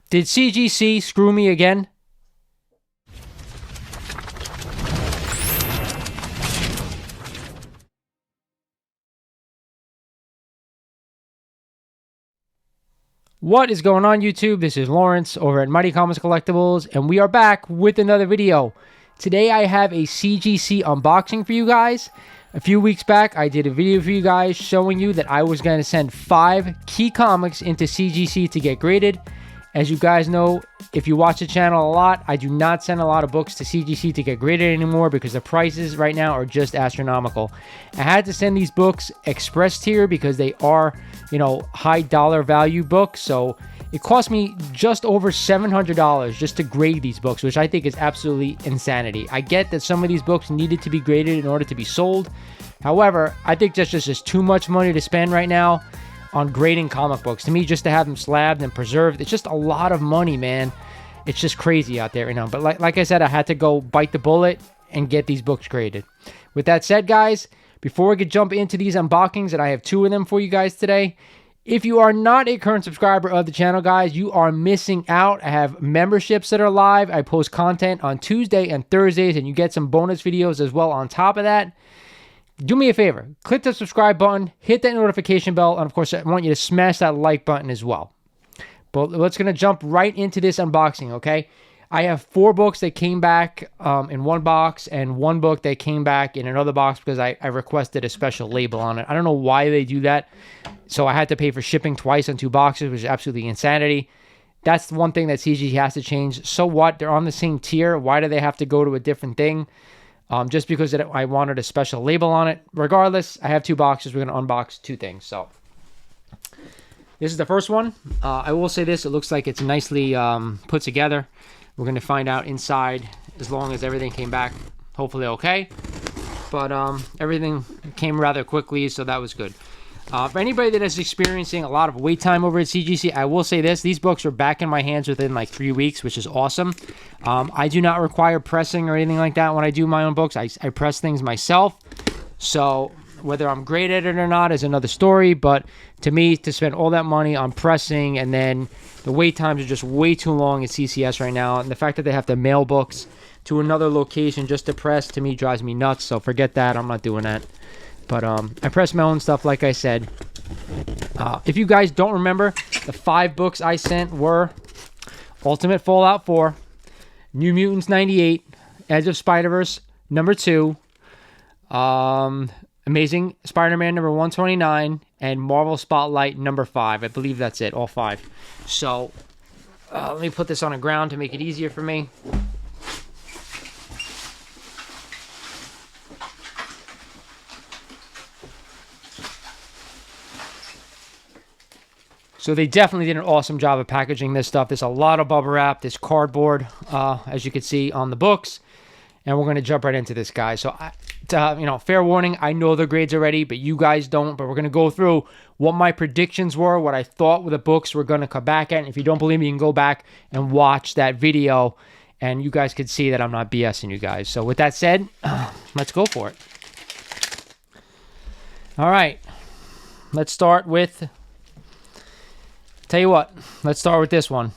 Did CGC screw me again? What is going on, YouTube? This is Lawrence over at Mighty Comics Collectibles, and we are back with another video. Today I have a CGC unboxing for you guys. A few weeks back, I did a video for you guys showing you that I was going to send 5 key comics into CGC to get graded. As you guys know, if you watch the channel a lot, I do not send a lot of books to CGC to get graded anymore because the prices right now are just astronomical. I had to send these books express tier because they are, you know, high dollar value books. So it cost me just over $700 just to grade these books, which I think is absolutely insanity. I get that some of these books needed to be graded in order to be sold. However, I think that's just too much money to spend right now on grading comic books. To me, just to have them slabbed and preserved, it's just a lot of money, man. It's just crazy out there right now. But like I said, I had to go bite the bullet and get these books graded. With that said, guys, before we could jump into these unboxings, and I have 2 of them for you guys today, if you are not a current subscriber of the channel, guys, you are missing out. I have memberships that are live. I post content on Tuesday and Thursdays, and you get some bonus videos as well on top of that. Do me a favor, click the subscribe button, hit that notification bell, and of course, I want you to smash that like button as well. But let's gonna jump right into this unboxing, okay? I have 4 books that came back in one box, and 1 book that came back in another box because I requested a special label on it. I don't know why they do that. So I had to pay for shipping twice on 2 boxes, which is absolutely insanity. That's the one thing that CG has to change. So what? They're on the same tier. Why do they have to go to a different thing? Just because I wanted a special label on it. Regardless, I have 2 boxes. We're going to unbox 2 things. So this is the first one. I will say this. It looks like it's nicely put together. We're going to find out inside as long as everything came back hopefully okay. But everything came rather quickly, so that was good. For anybody that is experiencing a lot of wait time over at CGC, I will say this. These books are back in my hands within like 3 weeks, which is awesome. I do not require pressing or anything like that when I do my own books. I press things myself. So whether I'm great at it or not is another story. But to me, to spend all that money on pressing and then the wait times are just way too long at CCS right now. And the fact that they have to mail books to another location just to press, to me, drives me nuts. So forget that. I'm not doing that. But I press my own stuff, like I said. If you guys don't remember, the 5 books I sent were Ultimate Fallout 4, New Mutants 98, Edge of Spider-Verse number 2, Amazing Spider-Man number 129, and Marvel Spotlight number 5. I believe that's it, all 5. So let me put this on the ground to make it easier for me. So they definitely did an awesome job of packaging this stuff. There's a lot of bubble wrap, this cardboard, as you can see on the books. And we're going to jump right into this, guys. So, you know, fair warning, I know the grades already, but you guys don't. But we're going to go through what my predictions were, what I thought the books were going to come back at. And if you don't believe me, you can go back and watch that video. And you guys can see that I'm not BSing you guys. So with that said, let's go for it. All right. Let's start with... Tell you what, let's start with this one.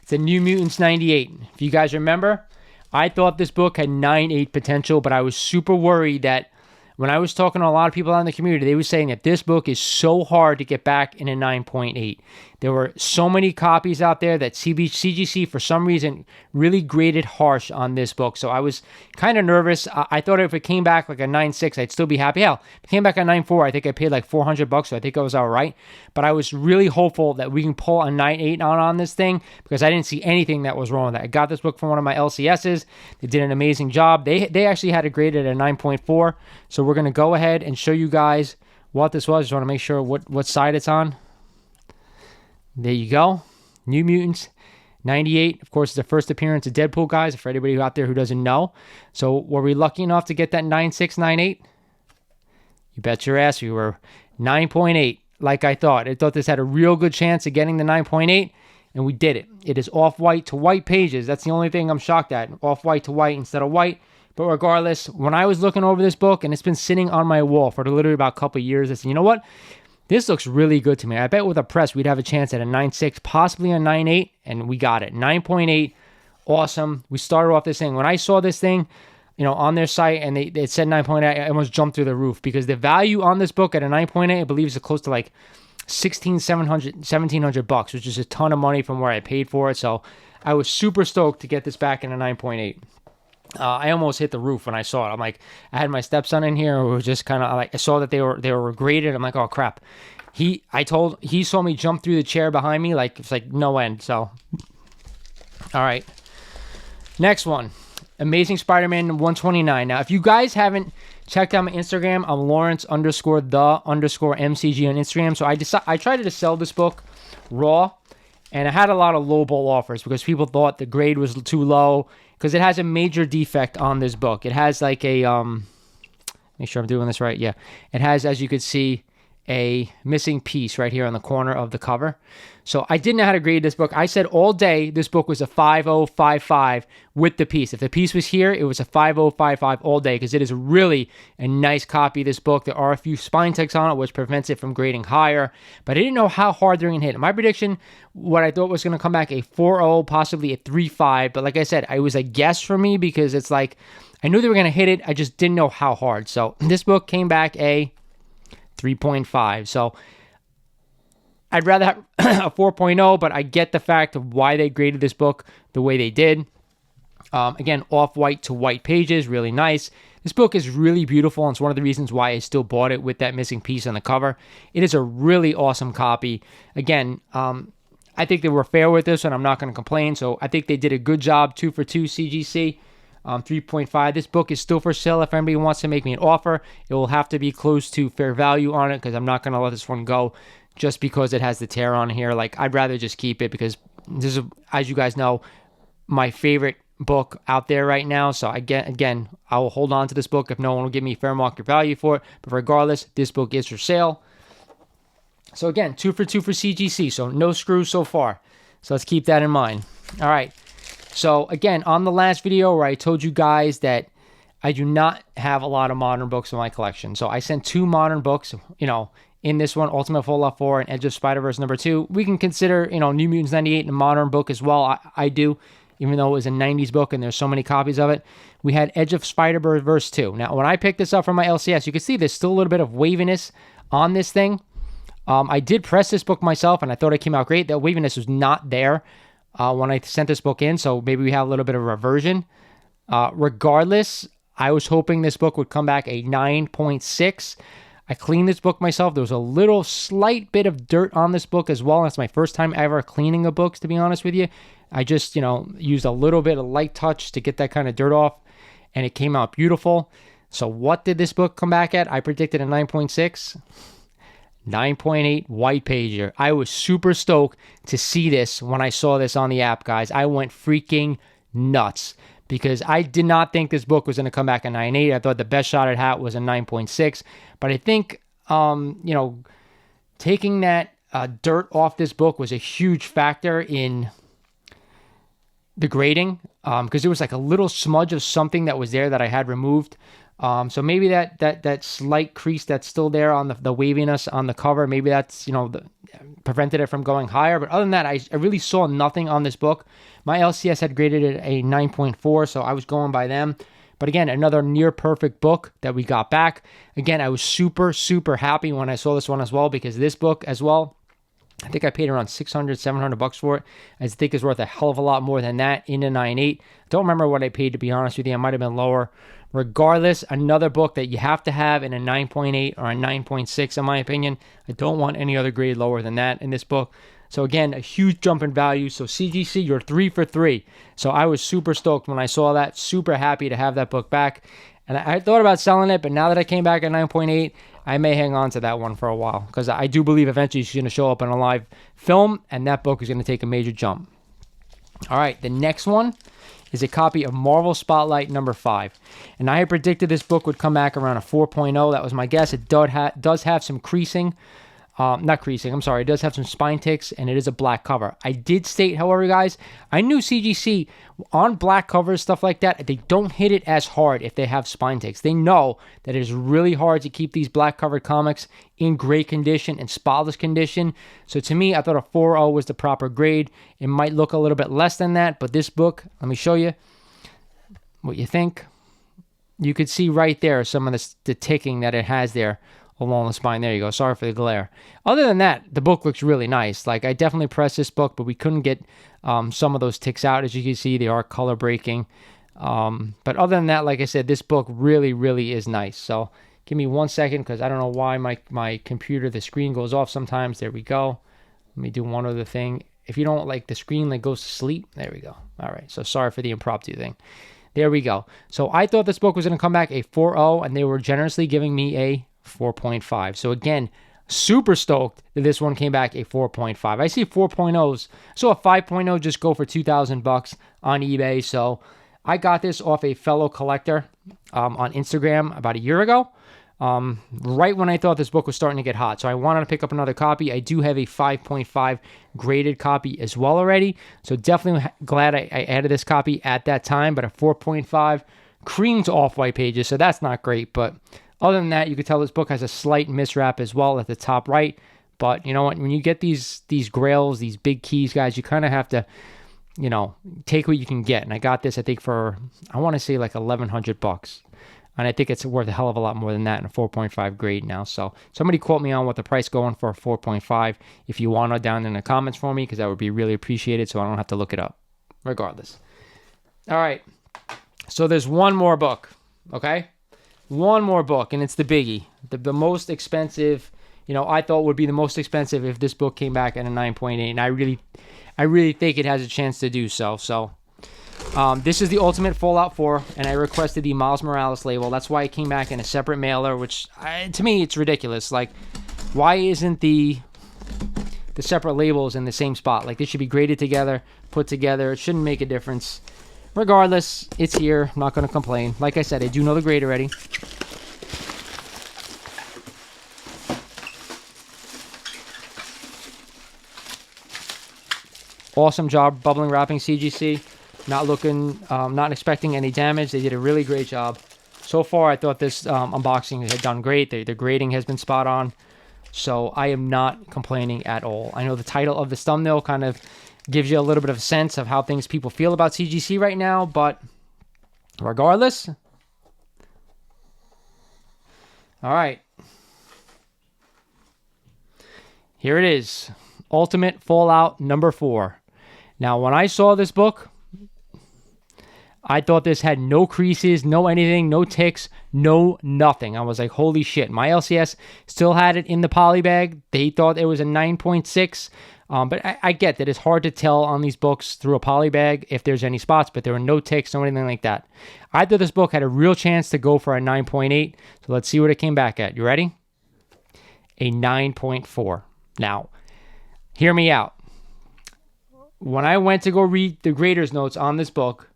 It's a New Mutants 98. If you guys remember, I thought this book had 9.8 potential, but I was super worried that when I was talking to a lot of people out in the community, they were saying that this book is so hard to get back in a 9.8. There were so many copies out there that CGC, for some reason, really graded harsh on this book. So I was kind of nervous. I thought if it came back like a 9.6, I'd still be happy. Hell, if it came back at 9.4, I think I paid like $400, so I think I was all right. But I was really hopeful that we can pull a 9.8 on this thing because I didn't see anything that was wrong with that. I got this book from one of my LCSs. They did an amazing job. They actually had it graded at a 9.4. So we're going to go ahead and show you guys what this was. Just want to make sure what side it's on. There you go. New Mutants 98. Of course, it's the first appearance of Deadpool, guys, for anybody out there who doesn't know. So were we lucky enough to get that 9.6, 9.8? You bet your ass we were. 9.8, like I thought. I thought this had a real good chance of getting the 9.8, and we did it. It is off-white to white pages. That's the only thing I'm shocked at. Off-white to white instead of white. But regardless, when I was looking over this book, and it's been sitting on my wall for literally about a couple of years, I said, you know what? This looks really good to me. I bet with a press, we'd have a chance at a 9.6, possibly a 9.8, and we got it. 9.8, awesome. We started off this thing. When I saw this thing, on their site, and it said 9.8, I almost jumped through the roof, because the value on this book at a 9.8, I believe, is close to like $1,700, which is a ton of money from where I paid for it. So I was super stoked to get this back in a 9.8. I almost hit the roof when I saw it. I'm like, I had my stepson in here who was just kind of like, I saw that they were graded. I'm like, oh crap. He saw me jump through the chair behind me, like it's like no end. So, all right. Next one, Amazing Spider-Man 129. Now, if you guys haven't checked out my Instagram, I'm Lawrence_the_MCG on Instagram. So I tried to sell this book raw, and I had a lot of lowball offers because people thought the grade was too low, because it has a major defect on this book. It has like a, make sure I'm doing this right. Yeah. It has, as you could see, a missing piece right here on the corner of the cover. So I didn't know how to grade this book. I said all day this book was a 5.055 with the piece. If the piece was here, it was a 5.055 all day, because it is really a nice copy of this book. There are a few spine ticks on it, which prevents it from grading higher, but I didn't know how hard they're going to hit. My prediction, what I thought was going to come back a 4.0, possibly a 3.5, but like I said, it was a guess for me, because it's like, I knew they were going to hit it, I just didn't know how hard. So this book came back a 3.5. So I'd rather have a 4.0, but I get the fact of why they graded this book the way they did. Again, off-white to white pages, really nice. This book is really beautiful, and it's one of the reasons why I still bought it with that missing piece on the cover. It is a really awesome copy. Again, I think they were fair with this, and I'm not going to complain. So I think they did a good job, 2 for 2 CGC. 3.5. This book is still for sale. If anybody wants to make me an offer, it will have to be close to fair value on it, because I'm not going to let this one go just because it has the tear on here. Like, I'd rather just keep it, because this is, as you guys know, my favorite book out there right now. So again, I will hold on to this book if no one will give me fair market value for it. But regardless, this book is for sale. So again, 2 for 2 for CGC. So no screws so far. So let's keep that in mind. All right. So again, on the last video where I told you guys that I do not have a lot of modern books in my collection. So I sent 2 modern books, in this one, Ultimate Fallout 4 and Edge of Spider-Verse #2. We can consider, New Mutants 98 a modern book as well. I do, even though it was a 90s book and there's so many copies of it. We had Edge of Spider-Verse 2. Now, when I picked this up from my LCS, you can see there's still a little bit of waviness on this thing. I did press this book myself, and I thought it came out great. That waviness was not there when I sent this book in, so maybe we have a little bit of reversion. Regardless, I was hoping this book would come back a 9.6. I cleaned this book myself. There was a little slight bit of dirt on this book as well. That's my first time ever cleaning a book, to be honest with you. I just, used a little bit of light touch to get that kind of dirt off, and it came out beautiful. So what did this book come back at? I predicted a 9.6. 9.8 white pager. I was super stoked to see this when I saw this on the app, guys. I went freaking nuts, because I did not think this book was going to come back a 9.8. I thought the best shot it had was a 9.6. But I think, taking that dirt off this book was a huge factor in the grading, because there was like a little smudge of something that was there that I had removed. So maybe that slight crease that's still there on the waviness on the cover, maybe that's, prevented it from going higher. But other than that, I really saw nothing on this book. My LCS had graded it a 9.4, so I was going by them. But again, another near perfect book that we got back. Again, I was super, super happy when I saw this one as well, because this book as well, I think I paid around $600-700 for it. I think it's worth a hell of a lot more than that in a 9.8. Don't remember what I paid, to be honest with you. I might have been lower. Regardless, another book that you have to have in a 9.8 or a 9.6, in my opinion. I don't want any other grade lower than that in this book. So again, a huge jump in value. So CGC, you're 3 for 3. So I was super stoked when I saw that. Super happy to have that book back. And I thought about selling it, but now that I came back at 9.8, I may hang on to that one for a while, because I do believe eventually she's going to show up in a live film, and that book is going to take a major jump. All right, the next one is a copy of Marvel Spotlight #5. And I had predicted this book would come back around a 4.0. That was my guess. It does have some creasing. Not creasing, I'm sorry. It does have some spine ticks, and it is a black cover. I did state, however, guys, I knew CGC, on black covers, stuff like that, they don't hit it as hard if they have spine ticks. They know that it is really hard to keep these black covered comics in great condition and spotless condition. So to me, I thought a 4.0 was the proper grade. It might look a little bit less than that, but this book, let me show you what you think. You could see right there some of the ticking that it has there along the spine. There you go. Sorry for the glare. Other than that, the book looks really nice. Like, I definitely pressed this book, but we couldn't get some of those ticks out. As you can see, they are color breaking. But other than that, like I said, this book really, really is nice. So give me 1 second, because I don't know why my computer, the screen goes off sometimes. There we go. Let me do one other thing. If you don't like the screen, like, goes to sleep. There we go. All right. So sorry for the impromptu thing. There we go. So I thought this book was going to come back a 4.0, and they were generously giving me a 4.5. So again, super stoked that this one came back a 4.5. I see 4.0s. So a 5.0 just go for $2,000 on eBay. So I got this off a fellow collector on Instagram about a year ago. Right when I thought this book was starting to get hot. So I wanted to pick up another copy. I do have a 5.5 graded copy as well already. So definitely glad I added this copy at that time. But a 4.5 cream to off-white pages. So that's not great. But other than that, you could tell this book has a slight miswrap as well at the top right. But you know what? When you get these grails, these big keys, guys, you kind of have to, you know, take what you can get. And I got this, I think, for, I want to say like $1,100. And I think it's worth a hell of a lot more than that in a 4.5 grade now. So somebody quote me on what the price going for a 4.5 if you want to, down in the comments for me, because that would be really appreciated so I don't have to look it up. Regardless. All right. So there's one more book. Okay? One more book, and it's the biggie. The most expensive, you know, I thought would be the most expensive if this book came back at a 9.8, and I really think it has a chance to do so. So this is the Ultimate Fallout 4, and I requested the Miles Morales label. That's why it came back in a separate mailer, which to me, it's ridiculous. Like, why isn't the separate labels in the same spot? Like, they should be graded together, put together. It shouldn't make a difference. Regardless, it's here. I'm not going to complain. Like I said, I do know the grade already. Awesome job bubbling wrapping, CGC. Not expecting any damage. They did a really great job. So far, I thought this unboxing had done great. The grading has been spot on. So I am not complaining at all. I know the title of this thumbnail kind of gives you a little bit of a sense of how people feel about CGC right now, but regardless. All right. Here it is. Ultimate Fallout number 4. Now, when I saw this book, I thought this had no creases, no anything, no ticks, no nothing. I was like, holy shit. My LCS still had it in the poly bag. They thought it was a 9.6. But I get that it's hard to tell on these books through a poly bag if there's any spots, but there were no ticks, no anything like that. I thought this book had a real chance to go for a 9.8. So let's see what it came back at. You ready? A 9.4. Now, hear me out. When I went to go read the grader's notes on this book,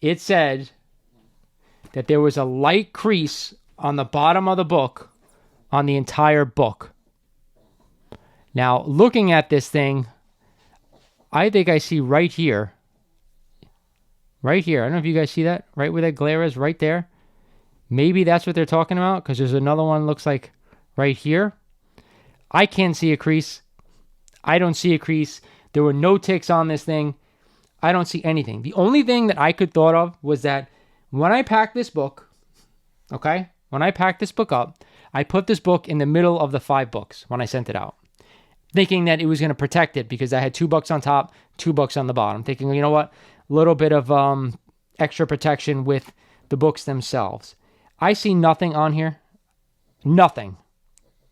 it said that there was a light crease on the bottom of the book on the entire book. Now, looking at this thing, I think I see right here. Right here. I don't know if you guys see that. Right where that glare is, right there. Maybe that's what they're talking about, because there's another one looks like right here. I can't see a crease. I don't see a crease. There were no ticks on this thing. I don't see anything. The only thing that I could thought of was that when I packed this book, okay, when I packed this book up, I put this book in the middle of the 5 books when I sent it out, thinking that it was going to protect it because I had 2 books on top, 2 books on the bottom, thinking, you know what, a little bit of extra protection with the books themselves. I see nothing on here, nothing,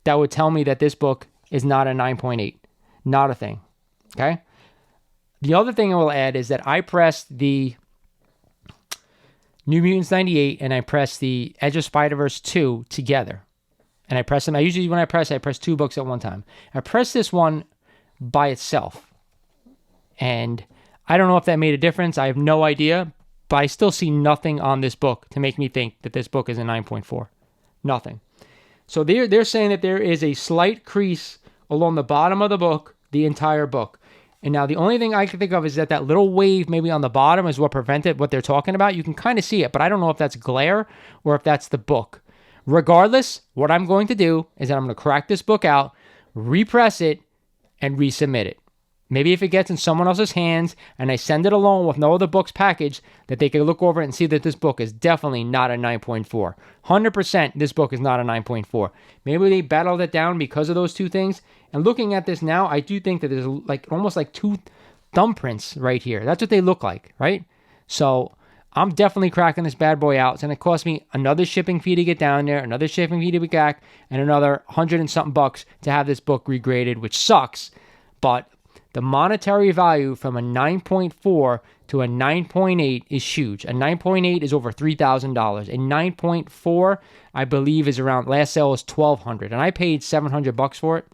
that would tell me that this book is not a 9.8. Not a thing, okay? The other thing I will add is that I pressed the New Mutants 98 and I pressed the Edge of Spider-Verse 2 together. And I press them. When I press 2 books at one time. I pressed this one by itself. And I don't know if that made a difference. I have no idea. But I still see nothing on this book to make me think that this book is a 9.4. Nothing. So they're saying that there is a slight crease along the bottom of the book, the entire book. And now the only thing I can think of is that little wave maybe on the bottom is what prevented what they're talking about. You can kind of see it, but I don't know if that's glare or if that's the book. Regardless, what I'm going to do is that I'm going to crack this book out, repress it, and resubmit it. Maybe if it gets in someone else's hands and I send it along with no other books packaged, that they can look over it and see that this book is definitely not a 9.4. 100% this book is not a 9.4. Maybe they battled it down because of those two things. And looking at this now, I do think that there's like almost like two thumbprints right here. That's what they look like, right? So I'm definitely cracking this bad boy out. It's going to cost me another shipping fee to get down there, another shipping fee to be back, and another $100 and something bucks to have this book regraded, which sucks. But the monetary value from a 9.4 to a 9.8 is huge. A 9.8 is over $3,000. A 9.4, I believe, is around, last sale was $1,200. And I paid $700 for it.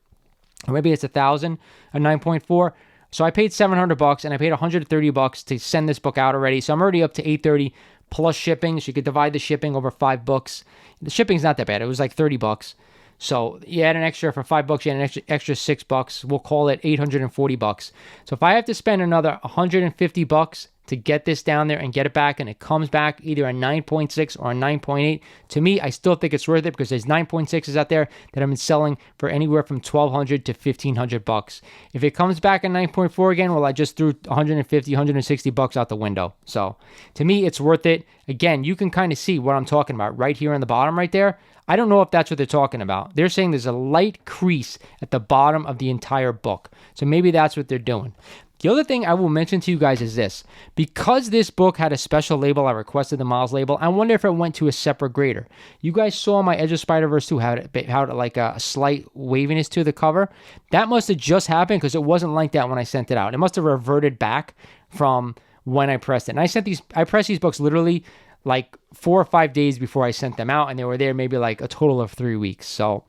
Or maybe it's $1,000, a 9.4. So I paid $700 and I paid $130 to send this book out already. So I'm already up to $830 plus shipping. So you could divide the shipping over 5 books. The shipping's not that bad. It was like $30. So you add an extra for $5, you add an extra $6. We'll call it $840. So if I have to spend another $150 to get this down there and get it back, and it comes back either a 9.6 or a 9.8, to me, I still think it's worth it because there's 9.6s out there that I've been selling for anywhere from $1,200 to $1,500. If it comes back a 9.4 again, well, I just threw $150, $160 out the window. So to me, it's worth it. Again, you can kind of see what I'm talking about right here on the bottom right there. I don't know if that's what they're talking about. They're saying there's a light crease at the bottom of the entire book. So maybe that's what they're doing. The other thing I will mention to you guys is this. Because this book had a special label, I requested the Miles label. I wonder if it went to a separate grader. You guys saw my Edge of Spider-Verse 2 had like a slight waviness to the cover. That must have just happened because it wasn't like that when I sent it out. It must have reverted back from when I pressed it. And I pressed these books literally like 4 or 5 days before I sent them out, and they were there maybe like a total of 3 weeks. So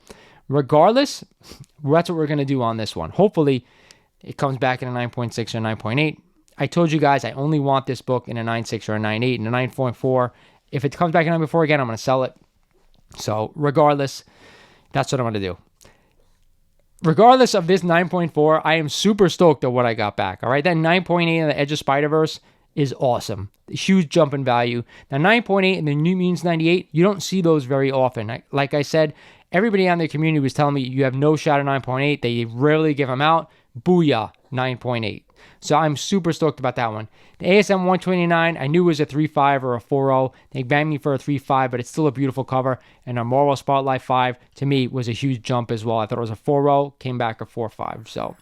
regardless, that's what we're going to do on this one. Hopefully it comes back in a 9.6 or 9.8. I told you guys I only want this book in a 9.6 or a 9.8 and a 9.4. If it comes back in a 9.4 again, I'm going to sell it. So regardless, that's what I'm going to do. Regardless of this 9.4, I am super stoked at what I got back. All right, that 9.8 on the Edge of Spider-Verse is awesome. A huge jump in value. Now 9.8 and the New Mutants 98, you don't see those very often. Like I said, everybody on the community was telling me you have no shot at 9.8. They rarely give them out. Booyah, 9.8. So I'm super stoked about that one. The ASM 129, I knew it was a 3.5 or a 4.0. They banged me for a 3.5, but it's still a beautiful cover. And a Marvel Spotlight 5, to me, was a huge jump as well. I thought it was a 4.0, came back a 4.5. So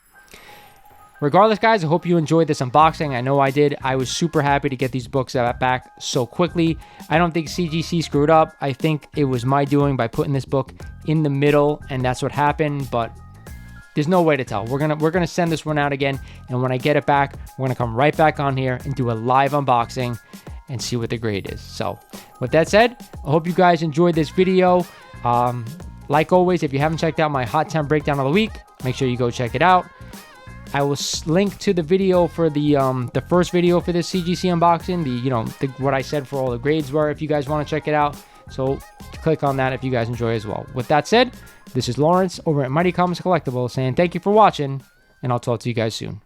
regardless, guys, I hope you enjoyed this unboxing. I know I did. I was super happy to get these books back so quickly. I don't think CGC screwed up. I think it was my doing by putting this book in the middle, and that's what happened. But there's no way to tell. We're gonna send this one out again, and when I get it back, we're gonna come right back on here and do a live unboxing and see what the grade is. So with that said, I hope you guys enjoyed this video. Like always, if you haven't checked out my Hot 10 breakdown of the week, make sure you go check it out. I will link to the video for the first video for this CGC unboxing, what I said for all the grades were, if you guys want to check it out. So click on that if you guys enjoy as well. With that said, this is Lawrence over at Mighty Comics Collectibles saying thank you for watching, and I'll talk to you guys soon.